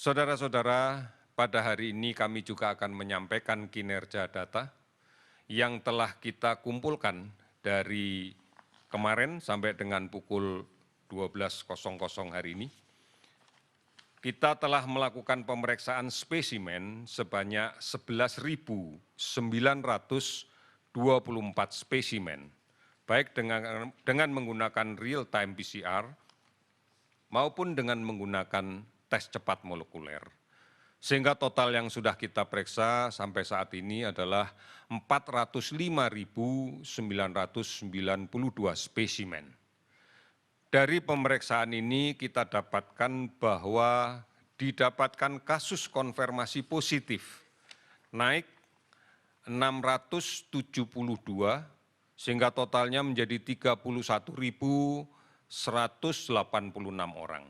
Saudara-saudara, pada hari ini kami juga akan menyampaikan kinerja data yang telah kita kumpulkan dari kemarin sampai dengan pukul 12.00 hari ini. Kita telah melakukan pemeriksaan spesimen sebanyak 11.924 spesimen, baik dengan menggunakan real-time PCR maupun dengan menggunakan tes cepat molekuler. Sehingga total yang sudah kita periksa sampai saat ini adalah 405.992 spesimen. Dari pemeriksaan ini kita dapatkan bahwa didapatkan kasus konfirmasi positif naik 672 sehingga totalnya menjadi 31.186 orang.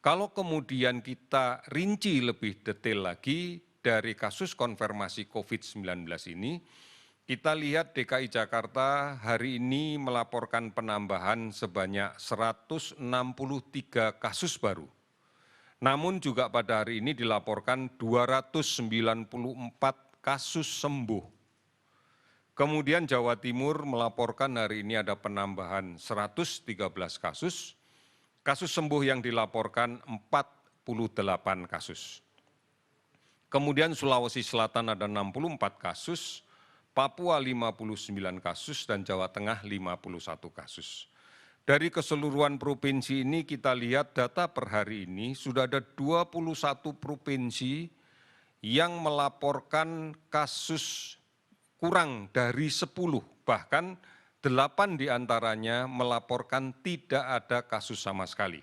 Kalau kemudian kita rinci lebih detail lagi dari kasus konfirmasi COVID-19 ini, kita lihat DKI Jakarta hari ini melaporkan penambahan sebanyak 163 kasus baru. Namun juga pada hari ini dilaporkan 294 kasus sembuh. Kemudian Jawa Timur melaporkan hari ini ada penambahan 113 kasus. Kasus sembuh yang dilaporkan 48 kasus. Kemudian Sulawesi Selatan ada 64 kasus, Papua 59 kasus, dan Jawa Tengah 51 kasus. Dari keseluruhan provinsi ini kita lihat data per hari ini sudah ada 21 provinsi yang melaporkan kasus kurang dari 10, bahkan 8 diantaranya melaporkan tidak ada kasus sama sekali.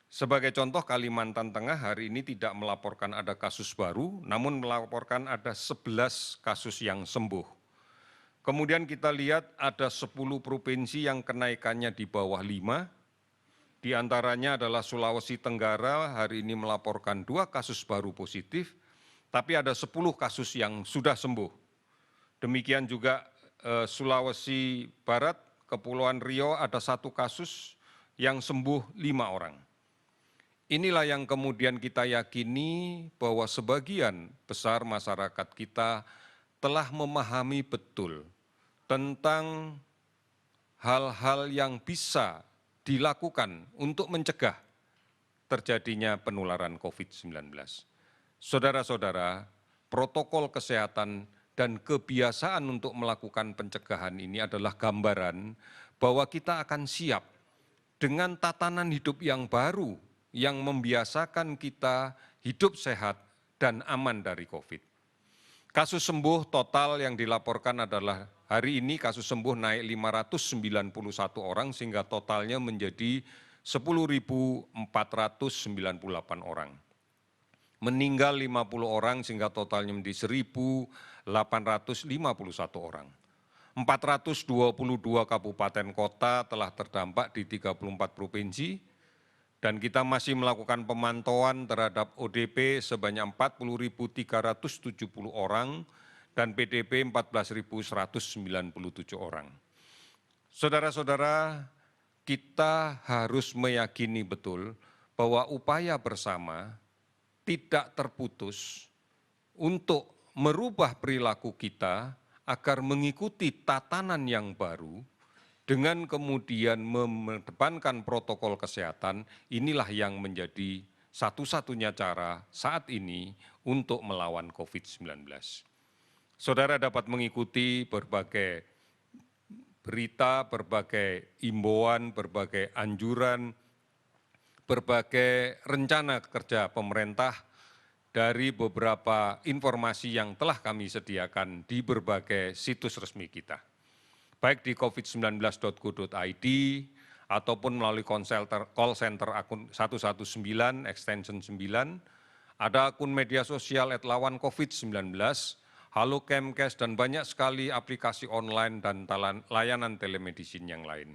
Sebagai contoh, Kalimantan Tengah hari ini tidak melaporkan ada kasus baru, namun melaporkan ada 11 kasus yang sembuh. Kemudian kita lihat ada 10 provinsi yang kenaikannya di bawah 5, di antaranya adalah Sulawesi Tenggara hari ini melaporkan 2 kasus baru positif, tapi ada 10 kasus yang sudah sembuh. Demikian juga Sulawesi Barat, Kepulauan Riau ada 1 kasus yang sembuh 5 orang. Inilah yang kemudian kita yakini bahwa sebagian besar masyarakat kita telah memahami betul tentang hal-hal yang bisa dilakukan untuk mencegah terjadinya penularan COVID-19. Saudara-saudara, protokol kesehatan dan kebiasaan untuk melakukan pencegahan ini adalah gambaran bahwa kita akan siap dengan tatanan hidup yang baru yang membiasakan kita hidup sehat dan aman dari COVID. Kasus sembuh total yang dilaporkan adalah hari ini kasus sembuh naik 591 orang sehingga totalnya menjadi 10.498 orang. Meninggal 50 orang sehingga totalnya menjadi 1.851 orang. 422 kabupaten kota telah terdampak di 34 provinsi dan kita masih melakukan pemantauan terhadap ODP sebanyak 40.370 orang dan PDP 14.197 orang. Saudara-saudara, kita harus meyakini betul bahwa upaya bersama tidak terputus untuk merubah perilaku kita agar mengikuti tatanan yang baru dengan kemudian mengedepankan protokol kesehatan. Inilah yang menjadi satu-satunya cara saat ini untuk melawan COVID-19. Saudara dapat mengikuti berbagai berita, berbagai imbauan, berbagai anjuran, berbagai rencana kerja pemerintah dari beberapa informasi yang telah kami sediakan di berbagai situs resmi kita. Baik di covid19.go.id ataupun melalui call center akun 119 extension 9, ada akun media sosial @lawancovid19, Halo Kemkes, dan banyak sekali aplikasi online dan layanan telemedicine yang lain.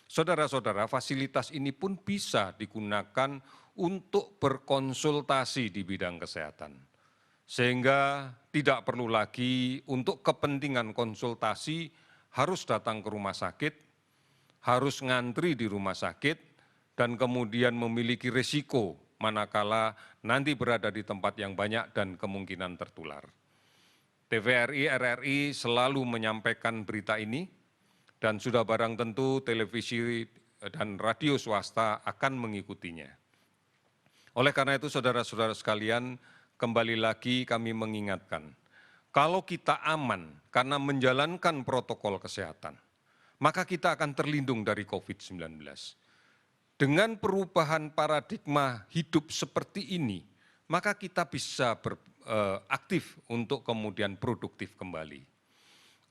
Saudara-saudara, fasilitas ini pun bisa digunakan untuk berkonsultasi di bidang kesehatan. Sehingga tidak perlu lagi untuk kepentingan konsultasi harus datang ke rumah sakit, harus ngantri di rumah sakit, dan kemudian memiliki risiko manakala nanti berada di tempat yang banyak dan kemungkinan tertular. TVRI, RRI selalu menyampaikan berita ini dan sudah barang tentu televisi dan radio swasta akan mengikutinya. Oleh karena itu saudara-saudara sekalian, kembali lagi kami mengingatkan, kalau kita aman karena menjalankan protokol kesehatan, maka kita akan terlindung dari COVID-19. Dengan perubahan paradigma hidup seperti ini, maka kita bisa aktif untuk kemudian produktif kembali.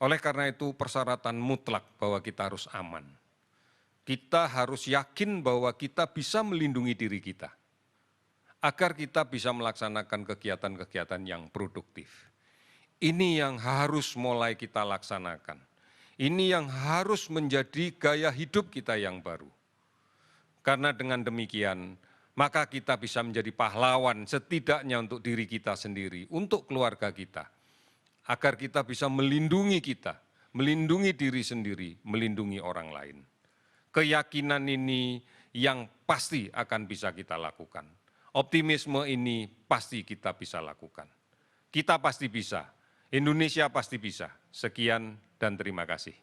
Oleh karena itu persyaratan mutlak bahwa kita harus aman. Kita harus yakin bahwa kita bisa melindungi diri kita, agar kita bisa melaksanakan kegiatan-kegiatan yang produktif. Ini yang harus mulai kita laksanakan. Ini yang harus menjadi gaya hidup kita yang baru. Karena dengan demikian, maka kita bisa menjadi pahlawan setidaknya untuk diri kita sendiri, untuk keluarga kita. Agar kita bisa melindungi kita, melindungi diri sendiri, melindungi orang lain. Keyakinan ini yang pasti akan bisa kita lakukan. Optimisme ini pasti kita bisa lakukan. Kita pasti bisa. Indonesia pasti bisa. Sekian dan terima kasih.